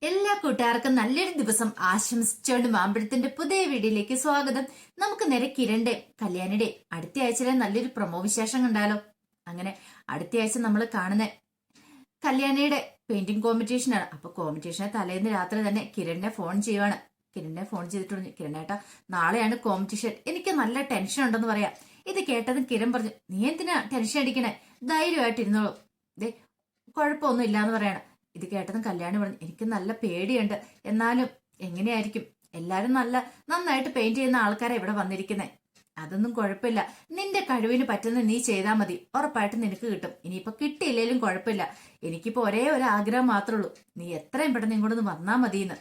എല്ലാ കൂട്ടുകാർക്കും നല്ലൊരു ദിവസം ആശംസിച്ചുകൊണ്ട് മാമ്പഴത്തിന്റെ പുതിയ വീഡിയോയിലേക്ക് സ്വാഗതം. നമുക്ക് നേരെ കിരണിന്റെ കല്യാണിയുടെ അടുത്ത ആഴ്ചയിലെ നല്ലൊരു പ്രൊമോ വിശേഷം കണ്ടാലോ. അങ്ങനെ അടുത്ത ആഴ്ച നമ്മൾ കാണുന്ന കല്യാണിയുടെ പെയിന്റിംഗ് കോമ്പറ്റീഷനാണ്. അപ്പൊ കോമ്പറ്റീഷനെ തലേന്ന് രാത്രി തന്നെ കിരണിനെ ഫോൺ ചെയ്യുവാണ്. കിരണിനെ ഫോൺ ചെയ്തിട്ട് പറഞ്ഞു, കിരണേട്ടാ നാളെയാണ് കോമ്പറ്റീഷൻ, എനിക്ക് നല്ല ടെൻഷൻ ഉണ്ടെന്ന് പറയാം. ഇത് കേട്ടതും കിരൺ പറഞ്ഞു, നീ എന്തിനാ ടെൻഷൻ അടിക്കണേ, ധൈര്യമായിട്ടിരുന്നോളൂ, ദേ കുഴപ്പമൊന്നും ഇല്ലാന്ന് പറയാണ്. ഇത് കേട്ടതും കല്യാണി പറഞ്ഞു, എനിക്ക് നല്ല പേടിയുണ്ട്, എന്നാലും എങ്ങനെയായിരിക്കും, എല്ലാരും നന്നായിട്ട് പെയിന്റ് ചെയ്യുന്ന ആൾക്കാരെ ഇവിടെ വന്നിരിക്കുന്നേ, അതൊന്നും കുഴപ്പമില്ല, നിന്റെ കഴിവിന് പറ്റുന്ന നീ ചെയ്താൽ മതി, ഉറപ്പായിട്ട് നിനക്ക് കിട്ടും, ഇനിയിപ്പോ കിട്ടിയില്ലേലും കുഴപ്പമില്ല, എനിക്കിപ്പോ ഒരേ ഒരു ആഗ്രഹം മാത്രമേ ഉള്ളൂ, നീ എത്രയും പെട്ടെന്ന് ഇങ്ങോട്ടൊന്ന് വന്നാ മതിയെന്ന്.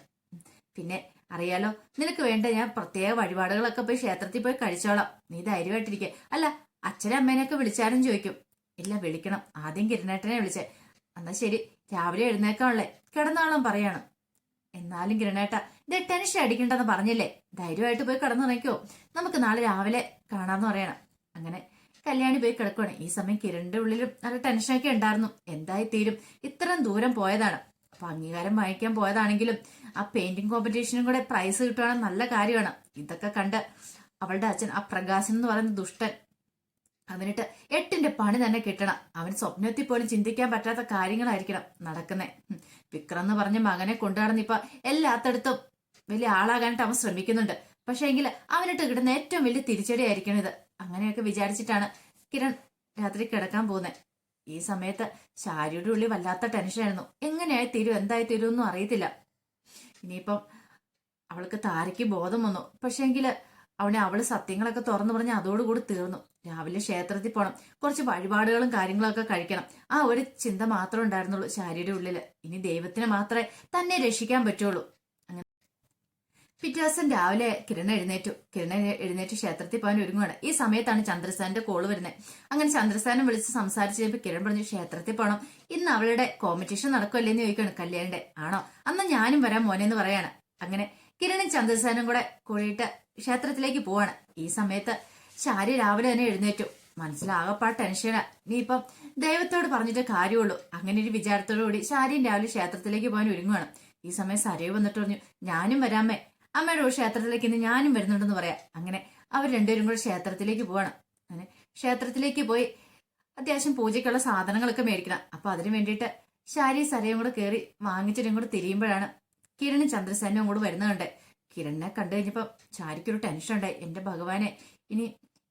പിന്നെ അറിയാലോ, നിനക്ക് വേണ്ട ഞാൻ പ്രത്യേക വഴിപാടുകളൊക്കെ പോയി ക്ഷേത്രത്തിൽ പോയി കഴിച്ചോളാം, നീ ധൈര്യമായിട്ടിരിക്കെ. അല്ല, അച്ഛനെ അമ്മേനെയൊക്കെ വിളിച്ചാലും ചോദിക്കും. ഇല്ല, വിളിക്കണം, ആദ്യം കിരണേട്ടനെ വിളിച്ചേ. എന്നാ ശരി, രാവിലെ എഴുന്നേക്കാണല്ലേ, കിടന്നോളം പറയാണ്. എന്നാലും കിരണേട്ട ഇത് ടെൻഷൻ അടിക്കണ്ടെന്ന് പറഞ്ഞില്ലേ, ധൈര്യമായിട്ട് പോയി കിടന്നുറങ്ങിക്കോ, നമുക്ക് നാളെ രാവിലെ കാണാമെന്ന് പറയണം. അങ്ങനെ കല്യാണി പോയി കിടക്കുവാണ്. ഈ സമയം കിരണിന്റെ ഉള്ളിലും നല്ല ടെൻഷനൊക്കെ ഉണ്ടായിരുന്നു. എന്തായി തീരും, ഇത്രയും ദൂരം പോയതാണ്, അപ്പൊ അംഗീകാരം വാങ്ങിക്കാൻ പോയതാണെങ്കിലും ആ പെയിന്റിംഗ് കോമ്പറ്റീഷനും കൂടെ പ്രൈസ് കിട്ടുവാണെങ്കിൽ നല്ല കാര്യമാണ്. ഇതൊക്കെ കണ്ട് അവളുടെ അച്ഛൻ ആ പ്രകാശൻ എന്ന് പറയുന്ന ദുഷ്ടൻ അവനിട്ട് 8ന്റെ പണി തന്നെ കിട്ടണം. അവൻ സ്വപ്നത്തിൽ പോലും ചിന്തിക്കാൻ പറ്റാത്ത കാര്യങ്ങളായിരിക്കണം നടക്കുന്നേ. വിക്രം എന്ന് പറഞ്ഞ മകനെ കൊണ്ടുനടന്ന് ഇപ്പൊ എല്ലാത്തടത്തും വലിയ ആളാകാനായിട്ട് അവൻ ശ്രമിക്കുന്നുണ്ട്. പക്ഷെ എങ്കിൽ അവനിട്ട് കിട്ടുന്ന ഏറ്റവും വലിയ തിരിച്ചടി ആയിരിക്കണം ഇത്. അങ്ങനെയൊക്കെ വിചാരിച്ചിട്ടാണ് കിരൺ രാത്രി കിടക്കാൻ പോകുന്നത്. ഈ സമയത്ത് ശാരിയുടെ ഉള്ളിൽ വല്ലാത്ത ടെൻഷനായിരുന്നു. എങ്ങനെയായി തീരും, എന്തായി തീരും ഒന്നും അറിയത്തില്ല. ഇനിയിപ്പം അവൾക്ക് താരയ്ക്ക് ബോധം വന്നു. പക്ഷെങ്കില് അവള് സത്യങ്ങളൊക്കെ തുറന്നു പറഞ്ഞ് അതോടുകൂടി തീർന്നു. രാവിലെ ക്ഷേത്രത്തിൽ പോകണം, കുറച്ച് വഴിപാടുകളും കാര്യങ്ങളൊക്കെ കഴിക്കണം, ആ ഒരു ചിന്ത മാത്രമേ ഉണ്ടായിരുന്നുള്ളൂ ശാരിയുടെ ഉള്ളില്. ഇനി ദൈവത്തിന് മാത്രമേ തന്നെ രക്ഷിക്കാൻ പറ്റുള്ളൂ. അങ്ങനെ പിറ്റേ ദിവസം രാവിലെ കിരൺ എഴുന്നേറ്റ് ക്ഷേത്രത്തിൽ പോകാൻ ഒരുങ്ങുവാണ്. ഈ സമയത്താണ് ചന്ദ്രസേനന്റെ കോള് വരുന്നത്. അങ്ങനെ ചന്ദ്രസേനം വിളിച്ച് സംസാരിച്ചപ്പോ കിരൺ പറഞ്ഞു, ക്ഷേത്രത്തിൽ പോകണം, ഇന്ന് അവളുടെ കോമ്പറ്റീഷൻ നടക്കുമല്ലേന്ന് ചോദിക്കണം കല്യാണിന്റെ. ആണോ, അന്ന് ഞാനും വരാൻ മോനെന്ന് പറയാണ്. അങ്ങനെ കിരണും ചന്ദ്രസേനും കൂടെ കൂടിയിട്ട് ക്ഷേത്രത്തിലേക്ക് പോവാണ്. ഈ സമയത്ത് ശാരി രാവിലെ തന്നെ എഴുന്നേറ്റു. മനസ്സിലാകപ്പാ ടെൻഷനാ. ഇനിയിപ്പം ദൈവത്തോട് പറഞ്ഞിട്ട് കാര്യമുള്ളൂ. അങ്ങനെ ഒരു വിചാരത്തോടു കൂടി ശാരിയും രാവിലെ ക്ഷേത്രത്തിലേക്ക് പോകാൻ ഒരുങ്ങുവാണ്. ഈ സമയം സരയു വന്നിട്ട് പറഞ്ഞു, ഞാനും വരാമേ, അമ്മയുടെ ക്ഷേത്രത്തിലേക്ക് ഇന്ന് ഞാനും വരുന്നുണ്ടെന്ന് പറയാം. അങ്ങനെ അവർ രണ്ടുപേരും കൂടെ ക്ഷേത്രത്തിലേക്ക് പോവാണ്. അങ്ങനെ ക്ഷേത്രത്തിലേക്ക് പോയി അത്യാവശ്യം പൂജയ്ക്കുള്ള സാധനങ്ങളൊക്കെ മേടിക്കണം. അപ്പൊ അതിനു വേണ്ടിയിട്ട് ശാരി സരയും കൂടെ കയറി വാങ്ങിച്ചിട്ടും കൂടെ തിരിയുമ്പോഴാണ് കിരണും ചന്ദ്രസേനും കൂടെ വരുന്നുണ്ട്. കിരണിനെ കണ്ടു കഴിഞ്ഞപ്പോ ശാരിക്കൊരു ടെൻഷൻ ഉണ്ടായി. എന്റെ ഭഗവാനെ, ഇനി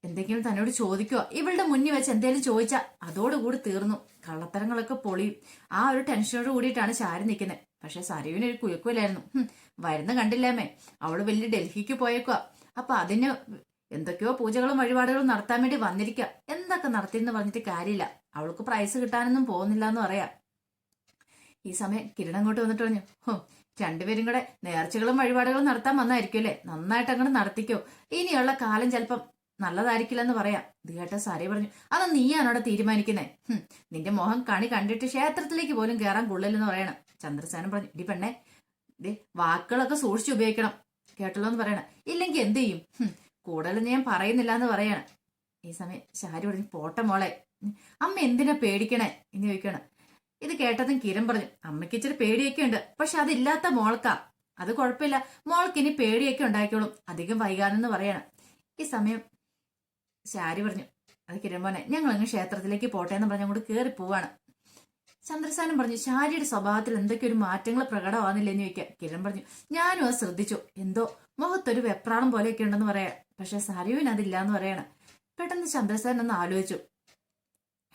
എന്തെങ്കിലും തന്നോട് ചോദിക്കുവോ, ഇവളുടെ മുന്നിൽ വെച്ച് എന്തെങ്കിലും ചോദിച്ചാ അതോടുകൂടി തീർന്നു, കള്ളത്തരങ്ങളൊക്കെ പൊളിയും. ആ ഒരു ടെൻഷനോട് കൂടിയിട്ടാണ് ശാരി നിൽക്കുന്നത്. പക്ഷെ സരയുവിന് ഒരു കുഴപ്പമില്ലായിരുന്നു. വരുന്ന കണ്ടില്ലാമേ, അവള് വലിയ ഡൽഹിക്ക് പോയേക്കുക. അപ്പൊ അതിന് എന്തൊക്കെയോ പൂജകളും വഴിപാടുകളും നടത്താൻ വേണ്ടി വന്നിരിക്കുക. എന്തൊക്കെ നടത്തിയെന്ന് പറഞ്ഞിട്ട് കാര്യമില്ല, അവൾക്ക് പ്രൈസ് കിട്ടാനൊന്നും പോകുന്നില്ല എന്ന് പറയാം. ഈ സമയം കിരൺ അങ്ങോട്ട് വന്നിട്ട് പറഞ്ഞു, രണ്ടുപേരും കൂടെ നേർച്ചകളും വഴിപാടുകളും നടത്താൻ വന്നായിരിക്കും അല്ലേ, നന്നായിട്ട് അങ്ങോട്ട് നടത്തിക്കോ, ഇനിയുള്ള കാലം ചിലപ്പം നല്ലതായിരിക്കില്ലെന്ന് പറയാം. ഇത് കേട്ട സാരി പറഞ്ഞു, അതാ നീയാണോടെ തീരുമാനിക്കുന്നേ, നിന്റെ മോഹം കണി കണ്ടിട്ട് ക്ഷേത്രത്തിലേക്ക് പോലും കയറാൻ കൊള്ളില്ലെന്ന് പറയണം. ചന്ദ്രസേനൻ പറഞ്ഞു, ഇടി പെണ്ണെ, വാക്കുകളൊക്കെ സൂക്ഷിച്ച് ഉപയോഗിക്കണം കേട്ടല്ലോ എന്ന് പറയണം, ഇല്ലെങ്കിൽ എന്ത് ചെയ്യും, കൂടുതലൊന്നും ഞാൻ പറയുന്നില്ല എന്ന് പറയണം. ഈ സമയം ശാരി പറഞ്ഞു, പോട്ടെ മോളെ, അമ്മ എന്തിനാ പേടിക്കണേ എന്ന് ചോദിക്കണം. ഇത് കേട്ടതും കിരൺ പറഞ്ഞു, അമ്മയ്ക്ക് ഇച്ചിരി പേടിയൊക്കെ ഉണ്ട്, പക്ഷെ അതില്ലാത്ത മോൾക്കാ, അത് കുഴപ്പമില്ല, മോൾക്ക് ഇനി പേടിയൊക്കെ ഉണ്ടായിക്കോളും, അധികം വൈകാതെന്ന് പറയണം. ഈ സമയം ശാരി പറഞ്ഞു, അത് കിരൺ മോനെ, ഞങ്ങൾ അങ്ങ് ക്ഷേത്രത്തിലേക്ക് പോട്ടെ എന്ന് പറഞ്ഞ അങ്ങോട്ട് കയറി പോവാണ്. ചന്ദ്രസേനൻ പറഞ്ഞു, ശാരിയുടെ സ്വഭാവത്തിൽ എന്തൊക്കെ ഒരു മാറ്റങ്ങൾ പ്രകടമാകുന്നില്ലെന്ന് ചോദിക്കുക. കിരൺ പറഞ്ഞു, ഞാനും അത് ശ്രദ്ധിച്ചു, എന്തോ മുഖത്തൊരു വെപ്രാളം പോലെയൊക്കെ ഉണ്ടെന്ന് പറയാം, പക്ഷെ സരയുവിന് അതില്ല എന്ന് പറയണം. പെട്ടെന്ന് ചന്ദ്രസേനൻ ഒന്ന് ആലോചിച്ചു,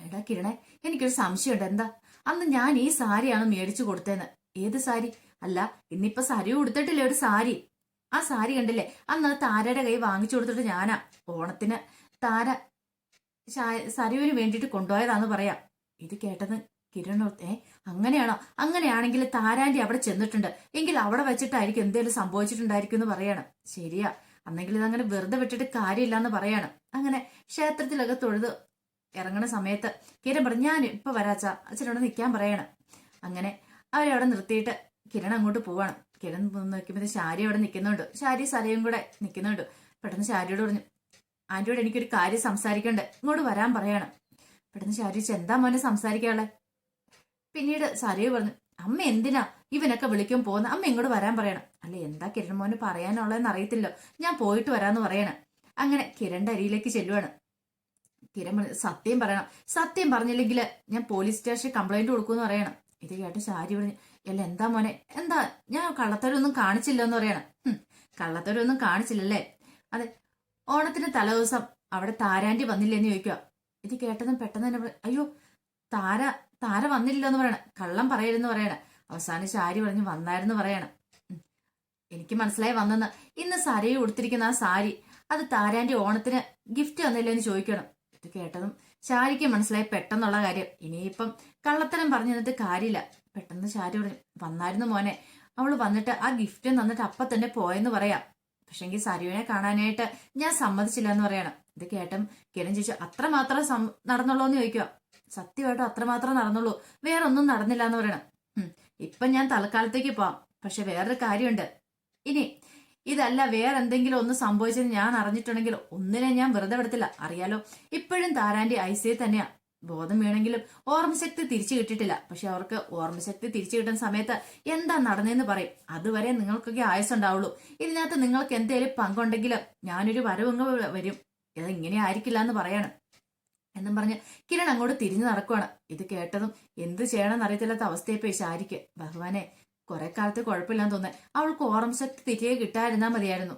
എടാ കിരണേ, എനിക്കൊരു സംശയമുണ്ട്, എന്താ, അന്ന് ഞാൻ ഈ സാരിയാണ് മേടിച്ചു കൊടുത്തേന്ന്. ഏത് സാരി? അല്ല, ഇന്നിപ്പൊ സരി കൊടുത്തിട്ടില്ലേ ഒരു സാരി, ആ സാരി കണ്ടില്ലേ, അന്ന് താരയുടെ കൈ വാങ്ങിച്ചു കൊടുത്തിട്ട് ഞാനാ ഓണത്തിന് താര സരുവിന് വേണ്ടിയിട്ട് കൊണ്ടുപോയതാന്ന് പറയാം. ഇത് കേട്ടത് കിരൺ, അങ്ങനെയാണോ, അങ്ങനെയാണെങ്കിൽ താരാന്റെ അവിടെ ചെന്നിട്ടുണ്ട്, എങ്കിൽ അവിടെ വെച്ചിട്ടായിരിക്കും എന്തേലും സംഭവിച്ചിട്ടുണ്ടായിരിക്കും എന്ന് പറയാണ്. ശരിയാ, അന്നെങ്കിൽ ഇതങ്ങനെ വെറുതെ വിട്ടിട്ട് കാര്യമില്ലാന്ന് പറയാണ്. അങ്ങനെ ക്ഷേത്രത്തിലൊക്കെ തൊഴുത് ഇറങ്ങണ സമയത്ത് കിരൺ പറഞ്ഞു, ഞാൻ ഇപ്പൊ വരാച്ച, അച്ഛനോട് നിൽക്കാൻ പറയാണ്. അങ്ങനെ അവരവിടെ നിർത്തിയിട്ട് കിരൺ അങ്ങോട്ട് പോവാണ്. കിരൺ നോക്കുമ്പോൾ ശാരി അവിടെ നിൽക്കുന്നുണ്ട്, ശാരി സരയും കൂടെ നിൽക്കുന്നുണ്ട്. പെട്ടെന്ന് ശാരിയോട് പറഞ്ഞു, ആന്റിയോട് എനിക്കൊരു കാര്യം സംസാരിക്കണ്ട്, ഇങ്ങോട്ട് വരാൻ പറയാണ്. പെട്ടെന്ന് ശാരി, എന്താ മോനെ സംസാരിക്കാനുള്ളത്? പിന്നീട് സരയു പറഞ്ഞു, അമ്മ എന്തിനാ ഇവനൊക്കെ വിളിക്കും പോകുന്ന, അമ്മ ഇങ്ങോട്ട് വരാൻ പറയണം. അല്ല എന്താ കിരൺ മോന് പറയാനുള്ളതെന്ന് അറിയത്തില്ലോ, ഞാൻ പോയിട്ട് വരാന്ന് പറയണം. അങ്ങനെ കിരണിന്റെ അരിയിലേക്ക് ചെല്ലുവാണ്. കിരൺ സത്യം പറയണം, സത്യം പറഞ്ഞില്ലെങ്കിൽ ഞാൻ പോലീസ് സ്റ്റേഷനിൽ കംപ്ലൈന്റ് കൊടുക്കുമെന്ന് പറയണം. ഇത് കേട്ട് ശാരി പറഞ്ഞു, അല്ല എന്താ മോനെ, എന്താ ഞാൻ കള്ളത്തരൊന്നും കാണിച്ചില്ല എന്ന് പറയണം. കള്ളത്തരൊന്നും കാണിച്ചില്ലല്ലേ? അതെ, ഓണത്തിന് തലേദിവസം അവിടെ താരാന്റി വന്നില്ലെന്ന് ചോദിക്കുക. ഇത് കേട്ടതും പെട്ടെന്ന് തന്നെ അയ്യോ താര താര വന്നില്ലെന്ന് പറയണം, കള്ളം പറയരുതെന്ന് പറയണം. അവസാനം ശാരി പറഞ്ഞു വന്നായിരുന്നു പറയണം. എനിക്ക് മനസ്സിലായി വന്നെന്ന്. ഇന്ന് സരയെ ഉടുത്തിരിക്കുന്ന ആ സാരി അത് താരാന്റി ഓണത്തിന് ഗിഫ്റ്റ് തന്നില്ലെന്ന് ചോദിക്കണം. ഇത് കേട്ടതും ശാരിക്ക് മനസ്സിലായി പെട്ടെന്നുള്ള കാര്യം. ഇനിയിപ്പം കള്ളത്തരം പറഞ്ഞു തന്നിട്ട് കാര്യമില്ല. പെട്ടെന്ന് ശാരി പറഞ്ഞു വന്നായിരുന്നു മോനെ, അവള് വന്നിട്ട് ആ ഗിഫ്റ്റ് തന്നിട്ട് അപ്പൊ തന്നെ പോയെന്ന് പറയാം. പക്ഷെങ്കിൽ സരുവിനെ കാണാനായിട്ട് ഞാൻ സമ്മതിച്ചില്ല എന്ന് പറയണം. ഇത് കേട്ടും കിരൺ ചോദിച്ചു അത്രമാത്രം നടന്നുള്ളൂ എന്ന് ചോദിക്കുക. സത്യമായിട്ടും അത്രമാത്രം നടന്നുള്ളൂ, വേറെ ഒന്നും നടന്നില്ല എന്ന് പറയണം. ഇപ്പൊ ഞാൻ തൽക്കാലത്തേക്ക് പോവാം, പക്ഷെ വേറൊരു കാര്യമുണ്ട്. ഇനി ഇതല്ല വേറെ എന്തെങ്കിലും ഒന്ന് സംഭവിച്ചത് ഞാൻ അറിഞ്ഞിട്ടുണ്ടെങ്കിൽ ഒന്നിനെ ഞാൻ വെറുതെ വിടത്തില്ല. അറിയാലോ ഇപ്പോഴും താരാന്റെ ഐസിയിൽ തന്നെയാ, ബോധം വീണെങ്കിലും ഓർമ്മശക്തി തിരിച്ചു കിട്ടിയിട്ടില്ല. പക്ഷെ അവർക്ക് ഓർമ്മശക്തി തിരിച്ചു കിട്ടുന്ന സമയത്ത് എന്താ നടന്നതെന്ന് പറയും. അതുവരെ നിങ്ങൾക്കൊക്കെ ആയുസുണ്ടാവുള്ളൂ. ഇതിനകത്ത് നിങ്ങൾക്ക് എന്തേലും പങ്കുണ്ടെങ്കിൽ ഞാനൊരു വരവങ്ങ് വരും. ഇത് ഇങ്ങനെ ആയിരിക്കില്ല എന്ന് പറയാണ്. എന്നും പറഞ്ഞ് കിരൺ അങ്ങോട്ട് തിരിഞ്ഞു നടക്കുവാണ്. ഇത് കേട്ടതും എന്ത് ചെയ്യണമെന്ന് അറിയത്തില്ലാത്ത അവസ്ഥയെപ്പോയി ശാരിക്ക്. ഭഗവാനെ കുറെ കാലത്ത് കുഴപ്പമില്ലാന്ന് തോന്നുന്നത്, അവൾക്ക് ഓർമ്മശക്തി തിരികെ കിട്ടാതിരുന്നാ മതിയായിരുന്നു.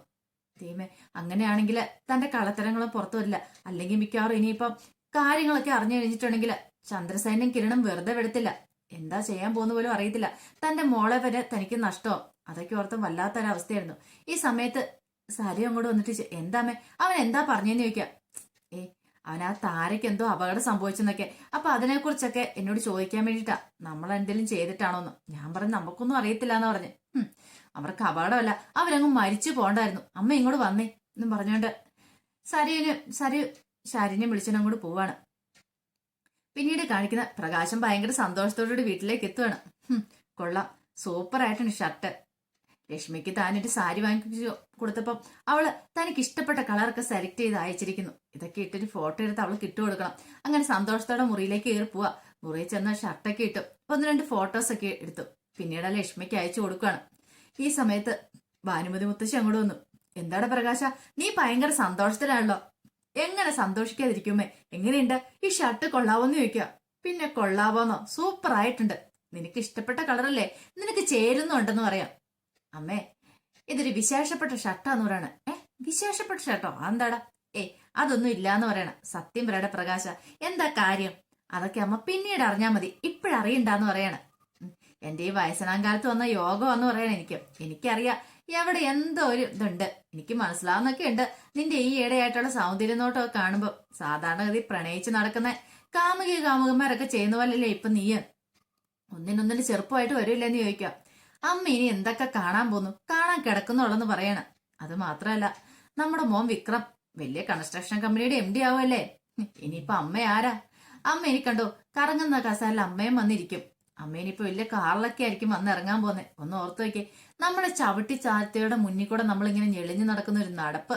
ദൈവമേ അങ്ങനെയാണെങ്കിൽ തന്റെ കളത്തരങ്ങളും പുറത്തു വരില്ല. അല്ലെങ്കിൽ മിക്കവാറും ഇനിയിപ്പം കാര്യങ്ങളൊക്കെ അറിഞ്ഞു കഴിഞ്ഞിട്ടുണ്ടെങ്കിൽ ചന്ദ്രസേനും കിരണും വെറുതെ വിടത്തില്ല. എന്താ ചെയ്യാൻ പോകുന്ന പോലും അറിയത്തില്ല. തന്റെ മോളെ വരെ തനിക്ക് നഷ്ടമോ, അതൊക്കെ ഓർത്തും വല്ലാത്തൊരവസ്ഥയായിരുന്നു. ഈ സമയത്ത് സരി അങ്ങോട്ട് വന്നിട്ട് എന്താമേ അവൻ എന്താ പറഞ്ഞെന്ന് ചോദിക്കാം. അവൻ ആ താരയ്ക്ക് എന്തോ അപകടം സംഭവിച്ചെന്നൊക്കെ, അപ്പൊ അതിനെക്കുറിച്ചൊക്കെ എന്നോട് ചോദിക്കാൻ വേണ്ടിയിട്ടാ, നമ്മൾ എന്തെങ്കിലും ചെയ്തിട്ടാണോന്ന്. ഞാൻ പറഞ്ഞു നമുക്കൊന്നും അറിയത്തില്ല എന്ന് പറഞ്ഞു. അവർക്ക് അപകടമല്ല, അവരങ്ങ് മരിച്ചു പോണ്ടായിരുന്നു, അമ്മ ഇങ്ങോട്ട് വന്നേ എന്നും പറഞ്ഞോണ്ട് ശാരിനെ വിളിച്ചോണ്ട് അങ്ങോട്ട് പോവാണ്. പിന്നീട് കാണിക്കുന്ന പ്രകാശം ഭയങ്കര സന്തോഷത്തോടുകൂടി വീട്ടിലേക്ക് എത്തുവാണ്. കൊള്ളാം, സൂപ്പർ ആയിട്ടുണ്ട് ഷർട്ട്. ലക്ഷ്മിക്ക് താനൊരു സാരി വാങ്ങിച്ചു കൊടുത്തപ്പം അവള് തനിക്ക് ഇഷ്ടപ്പെട്ട കളറൊക്കെ സെലക്ട് ചെയ്ത് അയച്ചിരിക്കുന്നു. ഇതൊക്കെ ഇട്ടൊരു ഫോട്ടോ എടുത്ത് അവൾക്ക് ഇട്ടു കൊടുക്കണം. അങ്ങനെ സന്തോഷത്തോടെ മുറിയിലേക്ക് കയറി പോവാ. മുറിയിൽ ചെന്ന ഷർട്ടൊക്കെ ഇട്ടു, 1-2 ഫോട്ടോസൊക്കെ എടുത്തു. പിന്നീട് ലക്ഷ്മിക്ക് അയച്ചു കൊടുക്കുകയാണ്. ഈ സമയത്ത് ഭാനുമതി മുത്തശ്ശി അങ്ങോട്ട് വന്നു. എന്താടാ പ്രകാശ, നീ ഭയങ്കര സന്തോഷത്തിലാണല്ലോ. എങ്ങനെ സന്തോഷിക്കാതിരിക്കുമേ, എങ്ങനെയുണ്ട് ഈ ഷർട്ട്, കൊള്ളാവോന്ന് ചോദിക്കുക. പിന്നെ കൊള്ളാവോന്നോ, സൂപ്പർ ആയിട്ടുണ്ട്, നിനക്ക് ഇഷ്ടപ്പെട്ട കളറല്ലേ, നിനക്ക് ചേരുന്നുണ്ടെന്ന് പറയാം. അമ്മേ ഇതൊരു വിശേഷപ്പെട്ട ഷർട്ടാന്ന് പറയണ. വിശേഷപ്പെട്ട ഷർട്ടോ, അതെന്താടാ? അതൊന്നും ഇല്ലാന്ന് പറയണ. സത്യം പറയട പ്രകാശ, എന്താ കാര്യം? അതൊക്കെ അമ്മ പിന്നീട് അറിഞ്ഞാ മതി, ഇപ്പോഴറിയണ്ടാന്ന് പറയണ. എന്റെ ഈ വയസ്സനാം കാലത്ത് വന്ന യോഗമെന്ന് പറയണ. എനിക്കറിയാം എവിടെ എന്തോ ഒരു ഇതുണ്ട്, എനിക്ക് മനസ്സിലാവുന്നൊക്കെ ഉണ്ട്. നിന്റെ ഈ ഇടയായിട്ടുള്ള സൗന്ദര്യ നോട്ടമൊക്കെ കാണുമ്പോ സാധാരണഗതി പ്രണയിച്ച് നടക്കുന്ന കാമുകന്മാരൊക്കെ ചെയ്യുന്ന പോലല്ലേ ഇപ്പൊ നീ. ഒന്നിനൊന്നിന് ചെറുപ്പമായിട്ട് വരില്ലെന്ന് ചോദിക്കാം. അമ്മ ഇനി എന്തൊക്കെ കാണാൻ പോന്നു, കാണാൻ കിടക്കുന്നുള്ളെന്ന് പറയണം. അത് മാത്രമല്ല നമ്മുടെ മോൻ വിക്രം വലിയ കൺസ്ട്രക്ഷൻ കമ്പനിയുടെ MD ആവുമല്ലേ. ഇനിയിപ്പൊ അമ്മ ആരാ? അമ്മ എനിക്കണ്ടോ കറങ്ങുന്ന കസാലിൽ അമ്മയും വന്നിരിക്കും. അമ്മ ഇനിയിപ്പോ വലിയ കാറിലൊക്കെ ആയിരിക്കും വന്ന് ഇറങ്ങാൻ പോന്നെ. ഒന്ന് ഓർത്തു വയ്ക്കേ, നമ്മളെ ചവിട്ടി ചാർത്തയുടെ മുന്നിൽ കൂടെ നമ്മളിങ്ങനെ ഞെളിഞ്ഞു നടക്കുന്ന ഒരു നടപ്പ്.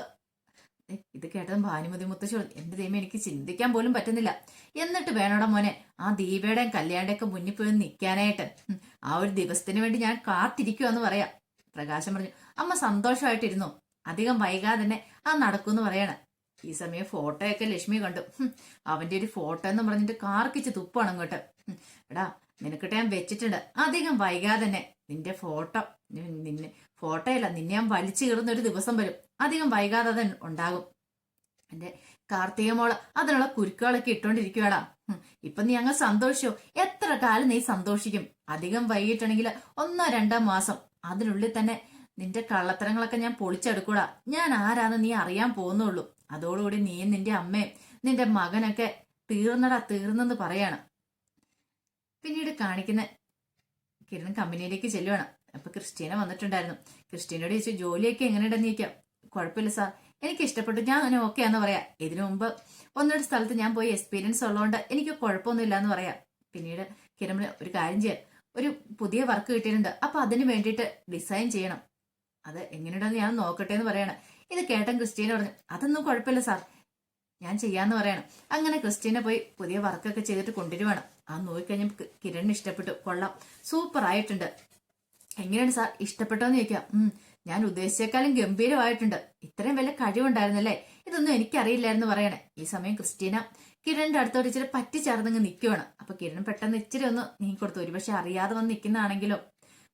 ഇത് കേട്ടതും ഭാനുമതി മുത്തശ്ശി എന്റെ ദൈവം എനിക്ക് ചിന്തിക്കാൻ പോലും പറ്റുന്നില്ല. എന്നിട്ട് വേണോടാ മോനെ ആ ദീപയുടെയും കല്യാണിന്റെ ഒക്കെ മുന്നിൽ പോയി നിൽക്കാനായിട്ട്. ആ ഒരു ദിവസത്തിന് വേണ്ടി ഞാൻ കാത്തിരിക്കുവാന്ന് പറയാം. പ്രകാശം പറഞ്ഞു. അമ്മ സന്തോഷമായിട്ടിരുന്നു, അധികം വൈകാതെ തന്നെ ആ നടക്കൂന്ന് പറയണ. ഈ സമയം ഫോട്ടോയൊക്കെ ലക്ഷ്മി കണ്ടു. അവന്റെ ഒരു ഫോട്ടോ എന്ന് പറഞ്ഞിട്ട് കാർക്കിച്ച് തുപ്പാണ് അങ്ങോട്ട്. എടാ നിനക്കിട്ട് ഞാൻ വെച്ചിട്ടുണ്ട്, അധികം വൈകാതെ തന്നെ നിന്റെ ഫോട്ടോയല്ല നിന്നെ ഞാൻ വലിച്ചു കീറുന്ന ഒരു ദിവസം വരും. അധികം വൈകാതെ അത് ഉണ്ടാകും. എന്റെ കാർത്തിക മോള് അതിനുള്ള കുരുക്കുകളൊക്കെ ഇട്ടോണ്ടിരിക്കുവാടാ. ഇപ്പൊ നീ അങ്ങ് സന്തോഷിച്ചോ, എത്ര കാലം നീ സന്തോഷിക്കും. അധികം വൈകിട്ടുണ്ടെങ്കിൽ 1-2 മാസം അതിനുള്ളിൽ തന്നെ നിന്റെ കള്ളത്തരങ്ങളൊക്കെ ഞാൻ പൊളിച്ചെടുക്കൂടാ. ഞാൻ ആരാന്ന് നീ അറിയാൻ പോകുന്നുള്ളൂ. അതോടുകൂടി നീയും നിന്റെ അമ്മയും നിന്റെ മകനൊക്കെ തീർന്നെന്ന് പറയാണ്. പിന്നീട് കാണിക്കുന്ന കിരൺ കമ്പനിയിലേക്ക് ചെല്ലുവാണ്. അപ്പൊ ക്രിസ്റ്റീന വന്നിട്ടുണ്ടായിരുന്നു. ക്രിസ്റ്റീനോട് ചോദിച്ചു ജോലിയൊക്കെ എങ്ങനെയുണ്ടെന്ന് ചോദിക്കാം. കുഴപ്പമില്ല സാർ, എനിക്ക് ഇഷ്ടപ്പെട്ടു, ഞാൻ അങ്ങനെ ഓക്കെ ആന്ന് പറയാം. ഇതിനു മുമ്പ് 1-2 സ്ഥലത്ത് ഞാൻ പോയി എക്സ്പീരിയൻസ് ഉള്ളതുകൊണ്ട് എനിക്ക് കുഴപ്പമൊന്നുമില്ല എന്ന് പറയാം. പിന്നീട് കിരൺ ഒരു കാര്യം ചെയ്യാൻ, ഒരു പുതിയ വർക്ക് കിട്ടിയിട്ടുണ്ട്, അപ്പൊ അതിന് വേണ്ടിയിട്ട് ഡിസൈൻ ചെയ്യണം, അത് എങ്ങനെയുണ്ടെന്ന് ഞാൻ നോക്കട്ടെ എന്ന് പറയണം. ഇത് കേട്ടൻ ക്രിസ്റ്റീന പറഞ്ഞു അതൊന്നും കുഴപ്പമില്ല സാർ, ഞാൻ ചെയ്യാന്ന് പറയണം. അങ്ങനെ ക്രിസ്റ്റീന പോയി പുതിയ വർക്കൊക്കെ ചെയ്തിട്ട് കൊണ്ടുവരുവാണ്. ആ നോക്കിക്കഴിഞ്ഞപ്പോൾ കിരണിന് ഇഷ്ടപ്പെട്ടു. കൊള്ളാം, സൂപ്പർ ആയിട്ടുണ്ട്. എങ്ങനെയാണ് സാർ, ഇഷ്ടപ്പെട്ടോന്ന് ചോദിക്കാം. ഞാൻ ഉദ്ദേശിച്ചേക്കാളും ഗംഭീരമായിട്ടുണ്ട്. ഇത്രയും വലിയ കഴിവുണ്ടായിരുന്നല്ലേ, ഇതൊന്നും എനിക്കറിയില്ലായിരുന്നു പറയണേ. ഈ സമയം ക്രിസ്റ്റീന കിരണിന്റെ അടുത്തോട്ട് ഇച്ചിരി പറ്റിച്ചേർന്നങ്ങ് നിൽക്കുവാണ്. അപ്പൊ കിരൺ പെട്ടെന്ന് ഇച്ചിരി ഒന്ന് നീങ്ങിക്കൊടുത്തു. ഒരുപക്ഷെ അറിയാതെ വന്ന് നിൽക്കുന്നതാണെങ്കിലോ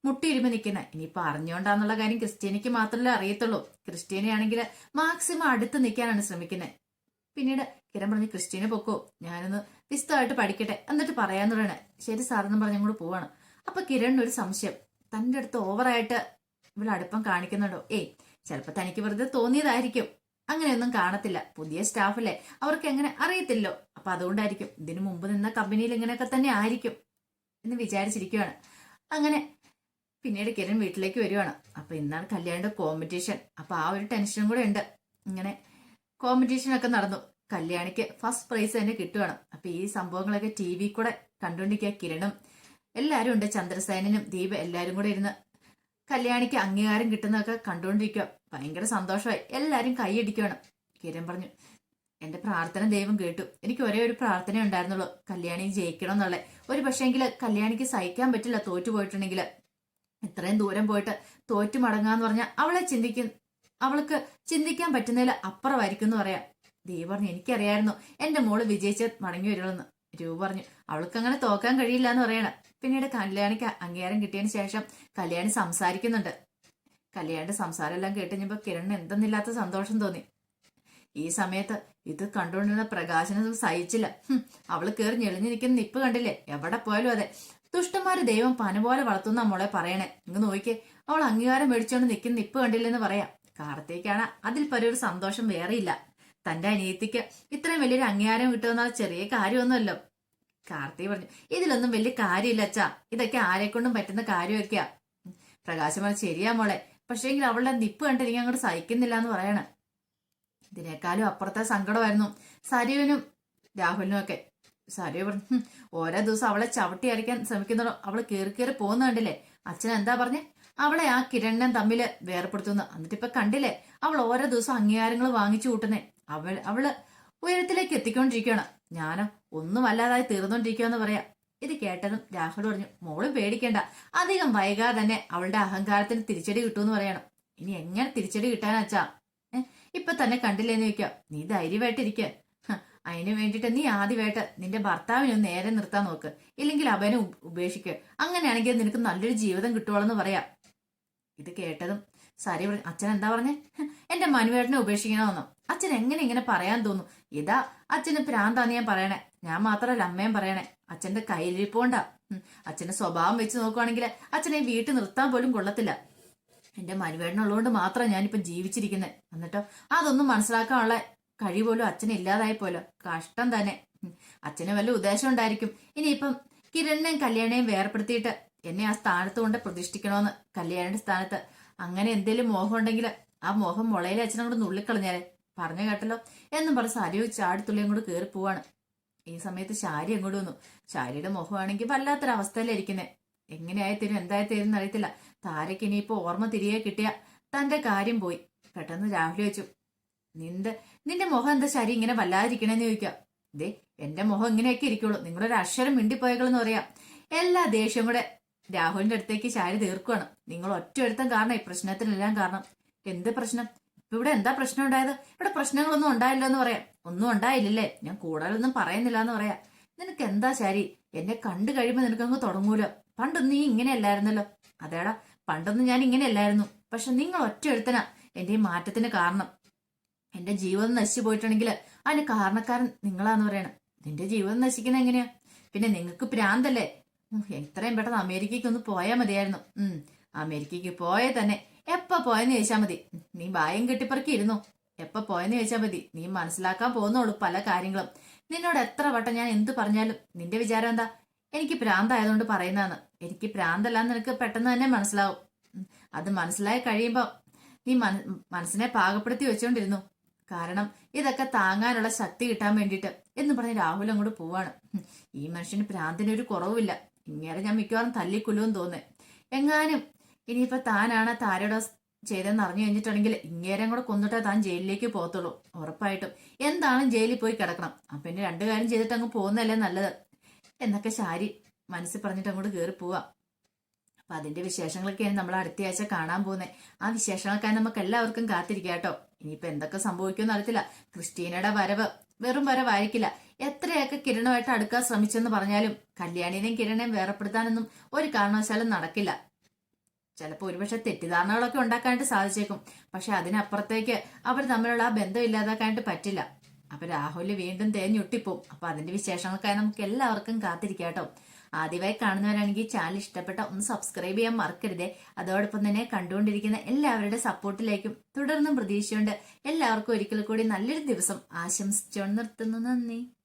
മുട്ടിയിരുമ്പ് നിൽക്കുന്ന. ഇനിയിപ്പൊ അറിഞ്ഞോണ്ടാന്നുള്ള കാര്യം ക്രിസ്റ്റീനയ്ക്ക് മാത്രമല്ലേ അറിയത്തുള്ളൂ. ക്രിസ്റ്റീനയാണെങ്കിൽ മാക്സിമം അടുത്ത് നിൽക്കാനാണ് ശ്രമിക്കുന്നത്. പിന്നീട് കിരൺ പറഞ്ഞു, ക്രിസ്റ്റീന പൊക്കോ, ഞാനൊന്ന് വിശദമായിട്ട് പഠിക്കട്ടെ എന്നിട്ട് പറയാന്ന് പറയണേ. ശരി സാറെന്ന് പറഞ്ഞ് അങ്ങോട്ട് പോവാണ്. അപ്പൊ കിരണിനൊരു സംശയം, തന്റെ അടുത്ത് ഓവറായിട്ട് ഇവിടെ അടുപ്പം കാണിക്കുന്നുണ്ടോ? ചിലപ്പോ തനിക്ക് വെറുതെ തോന്നിയതായിരിക്കും. അങ്ങനെയൊന്നും കാണത്തില്ല, പുതിയ സ്റ്റാഫല്ലേ, അവർക്ക് എങ്ങനെ അറിയത്തില്ലോ. അപ്പൊ അതുകൊണ്ടായിരിക്കും, ഇതിനു മുമ്പ് നിന്ന കമ്പനിയിൽ ഇങ്ങനെയൊക്കെ തന്നെ ആയിരിക്കും എന്ന് വിചാരിച്ചിരിക്കുവാണ്. അങ്ങനെ പിന്നീട് കിരൺ വീട്ടിലേക്ക് വരുവാണ്. അപ്പൊ ഇന്നാണ് കല്യാണിന്റെ കോമ്പറ്റീഷൻ. അപ്പൊ ആ ഒരു ടെൻഷനും കൂടെ ഉണ്ട്. ഇങ്ങനെ കോമ്പറ്റീഷൻ ഒക്കെ നടന്നു. കല്യാണിക്ക് ഫസ്റ്റ് പ്രൈസ് തന്നെ കിട്ടുവാണ്. അപ്പൊ ഈ സംഭവങ്ങളൊക്കെ TV കൂടെ കണ്ടുകൊണ്ടിരിക്കുക കിരണും എല്ലാരും ഉണ്ട്. ചന്ദ്രസേനനും ദീപ എല്ലാരും കൂടെ ഇരുന്ന് കല്യാണിക്ക് അംഗീകാരം കിട്ടുന്നതൊക്കെ കണ്ടുകൊണ്ടിരിക്കുക. ഭയങ്കര സന്തോഷമായി. എല്ലാരും കൈയടിക്കുവാണ്. കിരൺ പറഞ്ഞു, എന്റെ പ്രാർത്ഥന ദൈവം കേട്ടു. എനിക്ക് ഒരേ ഒരു പ്രാർത്ഥന ഉണ്ടായിരുന്നുള്ളൂ, കല്യാണി ജയിക്കണം എന്നുള്ളത്. ഒരു പക്ഷേങ്കില് കല്യാണിക്ക് സഹിക്കാൻ പറ്റില്ല തോറ്റു പോയിട്ടുണ്ടെങ്കിൽ. ഇത്രയും ദൂരം പോയിട്ട് തോറ്റു മടങ്ങാന്ന് പറഞ്ഞാൽ അവൾക്ക് ചിന്തിക്കാൻ പറ്റുന്നതിൽ അപ്പുറമായിരിക്കും എന്ന് പറയാം. ദേവ് പറഞ്ഞു, എനിക്കറിയായിരുന്നു എന്റെ മോള് വിജയിച്ച് മടങ്ങി വരുള്ളൂ. രൂപ പറഞ്ഞു, അവൾക്ക് അങ്ങനെ തോക്കാൻ കഴിയില്ല എന്ന് പറയണം. പിന്നീട് കല്യാണിക്ക് അംഗീകാരം കിട്ടിയതിന് ശേഷം കല്യാണി സംസാരിക്കുന്നുണ്ട്. കല്യാണിന്റെ സംസാരം എല്ലാം കേട്ടുകഴിഞ്ഞപ്പോ കിരണിന് എന്തെന്നില്ലാത്ത സന്തോഷം തോന്നി. ഈ സമയത്ത് ഇത് കണ്ടുകൊണ്ടിരുന്ന പ്രകാശനം സഹിച്ചില്ല. അവള് കയറി ഞെളിഞ്ഞു നിൽക്കുന്ന നിപ്പ് കണ്ടില്ലേ, എവിടെ പോയാലും അതെ. ദുഷ്ടന്മാര് ദൈവം പന പോലെ വളർത്തുന്ന മോളെ പറയണേ. ഇങ്ങ് നോക്കിക്കേ, അവൾ അംഗീകാരം മേടിച്ചോണ്ട് നിൽക്കുന്ന നിപ്പ് കണ്ടില്ലെന്ന് പറയാം. കാർത്തിക്കാണ് അതിൽ പരൊരു സന്തോഷം വേറെയില്ല. തന്റെ അനിയത്തിക്ക് ഇത്രയും വലിയൊരു അംഗീകാരം കിട്ടുമെന്ന ചെറിയ കാര്യമൊന്നുമല്ലോ. കാർത്തിക് പറഞ്ഞു, ഇതിലൊന്നും വലിയ കാര്യമില്ല അച്ഛാ, ഇതൊക്കെ ആരെക്കൊണ്ടും പറ്റുന്ന കാര്യമൊക്കെയാ. പ്രകാശം പറഞ്ഞു, ശരിയാ മോളെ, പക്ഷേങ്കിൽ അവളുടെ നിപ്പ് കണ്ട് എനിക്ക് അങ്ങോട്ട് സഹിക്കുന്നില്ല എന്ന് പറയണ. ഇതിനേക്കാളും അപ്പുറത്തെ സങ്കടമായിരുന്നു സരുവിനും രാഹുലിനും ഒക്കെ. സരു പറഞ്ഞു, ഓരോ ദിവസം അവളെ ചവിട്ടി അരയ്ക്കാൻ ശ്രമിക്കുന്നതോ അവള് കയറി കയറി പോകുന്ന കണ്ടില്ലേ. അച്ഛൻ എന്താ പറഞ്ഞേ, അവളെ ആ കിരണിനെ തമ്മില് വേർപ്പെടുത്തുന്നു. എന്നിട്ടിപ്പൊ കണ്ടില്ലേ, അവൾ ഓരോ ദിവസം അംഗീകാരങ്ങൾ വാങ്ങിച്ചു കൂട്ടുന്നേ. അവള് ഉയരത്തിലേക്ക് എത്തിക്കൊണ്ടിരിക്കുകയാണ്. ഞാനോ ഒന്നും അല്ലാതായി തീർന്നോണ്ടിരിക്കുകയെന്ന് പറയാം. ഇത് കേട്ടതും രാഹുൽ പറഞ്ഞു, മോള് പേടിക്കേണ്ട, അധികം വൈകാതെ തന്നെ അവളുടെ അഹങ്കാരത്തിന് തിരിച്ചടി കിട്ടുമെന്ന് പറയണം. ഇനി എങ്ങനെ തിരിച്ചടി കിട്ടാനാച്ചാ, ഇപ്പൊ തന്നെ കണ്ടില്ലേന്ന് ചോദിക്കാം. നീ ധൈര്യമായിട്ടിരിക്ക. അതിനു വേണ്ടിട്ട് നീ ആദ്യമായിട്ട് നിന്റെ ഭർത്താവിനെ ഒന്ന് നേരെ നിർത്താൻ നോക്ക്, ഇല്ലെങ്കിൽ അവനെ ഉപേക്ഷിക്കുക. അങ്ങനെയാണെങ്കിൽ നിനക്ക് നല്ലൊരു ജീവിതം കിട്ടുവോളെന്ന് പറയാം. ഇത് കേട്ടതും സരി പറഞ്ഞു, അച്ഛൻ എന്താ പറഞ്ഞേ, എന്റെ മനുവേട്ടനെ ഉപേക്ഷിക്കണമെന്നോ? അച്ഛൻ എങ്ങനെ ഇങ്ങനെ പറയാൻ തോന്നുന്നു? ഇതാ അച്ഛന് ഭ്രാന്താന്ന് ഞാൻ പറയണേ. ഞാൻ മാത്രമല്ല അമ്മയും പറയണേ. അച്ഛന്റെ കയ്യിലിരിപ്പോണ്ടാ. അച്ഛന്റെ സ്വഭാവം വെച്ച് നോക്കുവാണെങ്കിൽ അച്ഛനെ വീട്ടിൽ നിർത്താൻ പോലും കൊള്ളത്തില്ല. എന്റെ മനുവേട്ടനുള്ളതുകൊണ്ട് മാത്രം ഞാനിപ്പം ജീവിച്ചിരിക്കുന്നത്. എന്നിട്ടോ അതൊന്നും മനസ്സിലാക്കാനുള്ള കഴിവ് പോലും അച്ഛനെ ഇല്ലാതായി പോലോ. കഷ്ടം തന്നെ. അച്ഛന് വല്ല ഉദ്ദേശം ഉണ്ടായിരിക്കും. ഇനിയിപ്പം കിരണിനെയും കല്യാണിനെയും വേർപ്പെടുത്തിയിട്ട് എന്നെ ആ സ്ഥാനത്ത് കൊണ്ട് പ്രതിഷ്ഠിക്കണമെന്ന്. കല്യാണിന്റെ സ്ഥാനത്ത് അങ്ങനെ എന്തെങ്കിലും മോഹം ഉണ്ടെങ്കിൽ ആ മോഹം മുളയിലെ അച്ഛനോട് നുള്ളിക്കളഞ്ഞാലേ. പറഞ്ഞു കേട്ടല്ലോ എന്നും പറഞ്ഞ് സരിയോ ചാടിത്തുള്ളിയും കൂടെ കയറി പോവാണ്. ഈ സമയത്ത് ശാരി അങ്ങോട്ട് വന്നു. ശാരിയുടെ മുഖമാണെങ്കിൽ വല്ലാത്തൊരവസ്ഥയിലിരിക്കുന്നത്. എങ്ങനെയായിത്തീരും എന്തായിത്തീരും എന്നറിയത്തില്ല. താരയ്ക്ക് ഇനിയിപ്പോ ഓർമ്മ തിരികെ കിട്ടിയ തന്റെ കാര്യം പോയി. പെട്ടെന്ന് രാഹുൽ വെച്ചു, നിന്റെ മുഖം എന്താ ശരി ഇങ്ങനെ വല്ലാതിരിക്കണേന്ന് ചോദിക്കാം. ദേ എന്റെ മുഖം ഇങ്ങനെയൊക്കെ ഇരിക്കുള്ളൂ, നിങ്ങളൊരു അക്ഷരം മിണ്ടിപ്പോയകളെന്ന് പറയാം. എല്ലാ ദേഷ്യം കൂടെ രാഹുലിന്റെ അടുത്തേക്ക് ശാരി തീർക്കുവാണ്. നിങ്ങൾ ഒറ്റ ഒരുത്തം കാരണം ഈ പ്രശ്നത്തിനെല്ലാം കാരണം. എന്ത് പ്രശ്നം? ഇപ്പൊ ഇവിടെ എന്താ പ്രശ്നം ഉണ്ടായത്? ഇവിടെ പ്രശ്നങ്ങളൊന്നും ഉണ്ടായില്ലോ എന്ന് പറയാം. ഒന്നും ഉണ്ടായില്ലല്ലേ, ഞാൻ കൂടുതലൊന്നും പറയുന്നില്ല എന്ന് പറയാം. നിനക്ക് എന്താ ശാരി, എന്നെ കണ്ടു കഴിയുമ്പോ നിനക്കങ്ങ് തുടങ്ങൂലോ. പണ്ടൊന്നും നീ ഇങ്ങനെയല്ലായിരുന്നല്ലോ. അതേടാ, പണ്ടൊന്നും ഞാൻ ഇങ്ങനെയല്ലായിരുന്നു. പക്ഷെ നിങ്ങൾ ഒറ്റ ഒരുത്തനാ എന്റെ ഈ മാറ്റത്തിന് കാരണം. എന്റെ ജീവിതം നശിച്ചു പോയിട്ടുണ്ടെങ്കിൽ അതിന് കാരണക്കാരൻ നിങ്ങളാന്ന് പറയണം. നിന്റെ ജീവിതം നശിക്കുന്ന എങ്ങനെയാ? പിന്നെ നിങ്ങൾക്ക് പ്രാന്തല്ലേ? എത്രയും പെട്ടെന്ന് അമേരിക്കയ്ക്ക് ഒന്ന് പോയാൽ മതിയായിരുന്നു. അമേരിക്കയ്ക്ക് പോയേ തന്നെ. എപ്പ പോയെന്ന് ചോദിച്ചാൽ മതി. നീ ഭയം കെട്ടിപ്പറക്കി ഇരുന്നു. എപ്പ പോയെന്ന് ചോദിച്ചാൽ മതി. നീ മനസ്സിലാക്കാൻ പോകുന്നുള്ളൂ പല കാര്യങ്ങളും. നിന്നോട് എത്ര വട്ടം ഞാൻ എന്ത് പറഞ്ഞാലും നിന്റെ വിചാരം എന്താ, എനിക്ക് പ്രാന്തായതുകൊണ്ട് പറയുന്നതാണ്. എനിക്ക് പ്രാന്തല്ലാന്ന് നിനക്ക് പെട്ടെന്ന് തന്നെ മനസ്സിലാവും. അത് മനസ്സിലായി കഴിയുമ്പോ നീ മനസ്സിനെ പാകപ്പെടുത്തി വെച്ചോണ്ടിരുന്നു. കാരണം ഇതൊക്കെ താങ്ങാനുള്ള ശക്തി കിട്ടാൻ വേണ്ടിയിട്ട് എന്ന് പറഞ്ഞ് രാഹുൽ അങ്ങോട്ട് പോവാണ്. ഈ മനുഷ്യന് പ്രാന്തിനൊരു കുറവുമില്ല. ഇങ്ങനെ ഞാൻ മിക്കവാറും തല്ലിക്കൊല്ലുമെന്ന് തോന്നേ. എങ്ങാനും ഇനിയിപ്പോ താനാണ് താരയുടെ ചെയ്തെന്ന് അറിഞ്ഞു കഴിഞ്ഞിട്ടുണ്ടെങ്കിൽ ഇങ്ങേരം കൂടെ കൊന്നിട്ടേ താൻ ജയിലിലേക്ക് പോകത്തുള്ളൂ. ഉറപ്പായിട്ടും എന്താണെങ്കിലും ജയിലിൽ പോയി കിടക്കണം. അപ്പൊ പിന്നെ രണ്ടു കാര്യം ചെയ്തിട്ട് അങ്ങ് പോകുന്നതല്ലേ നല്ലത്. എന്നൊക്കെ ശാരി മനസ്സിൽ പറഞ്ഞിട്ട് അങ്ങോട്ട് കയറി പോവാം. അപ്പൊ അതിന്റെ വിശേഷങ്ങളൊക്കെയാണ് നമ്മൾ അടുത്ത ആഴ്ച കാണാൻ പോകുന്നത്. ആ വിശേഷങ്ങൾക്കായി നമുക്ക് എല്ലാവർക്കും കാത്തിരിക്കാം കേട്ടോ. ഇനിയിപ്പോ എന്തൊക്കെ സംഭവിക്കുമെന്ന് അറിയത്തില്ല. ക്രിസ്റ്റീനയുടെ വരവ് വെറും വരവായിരിക്കില്ല. എത്രയൊക്കെ കിരണമായിട്ട് അടുക്കാൻ ശ്രമിച്ചെന്ന് പറഞ്ഞാലും കല്യാണിനെയും കിരണേയും വേർപ്പെടുത്താനൊന്നും ഒരു കാരണവശാലും നടക്കില്ല. ചിലപ്പോ ഒരുപക്ഷെ തെറ്റിദ്ധാരണകളൊക്കെ ഉണ്ടാക്കാനായിട്ട് സാധിച്ചേക്കും. പക്ഷെ അതിനപ്പുറത്തേക്ക് അവർ തമ്മിലുള്ള ആ ബന്ധം ഇല്ലാതാക്കാനായിട്ട് പറ്റില്ല. അപ്പൊ രാഹുല് വീണ്ടും തേഞ്ഞൊട്ടിപ്പോവും. അപ്പൊ അതിന്റെ വിശേഷങ്ങൾക്കായി നമുക്ക് എല്ലാവർക്കും കാത്തിരിക്കാം കേട്ടോ. ആദ്യമായി കാണുന്നവരാണെങ്കിൽ ചാനൽ ഇഷ്ടപ്പെട്ട ഒന്ന് സബ്സ്ക്രൈബ് ചെയ്യാൻ മറക്കരുതേ. അതോടൊപ്പം തന്നെ കണ്ടുകൊണ്ടിരിക്കുന്ന എല്ലാവരുടെ സപ്പോർട്ടിലേക്കും തുടർന്നും പ്രതീക്ഷയുണ്ട്. എല്ലാവർക്കും ഒരിക്കൽ കൂടി നല്ലൊരു ദിവസം ആശംസിച്ചുകൊണ്ട് നിർത്തുന്നു. നന്ദി.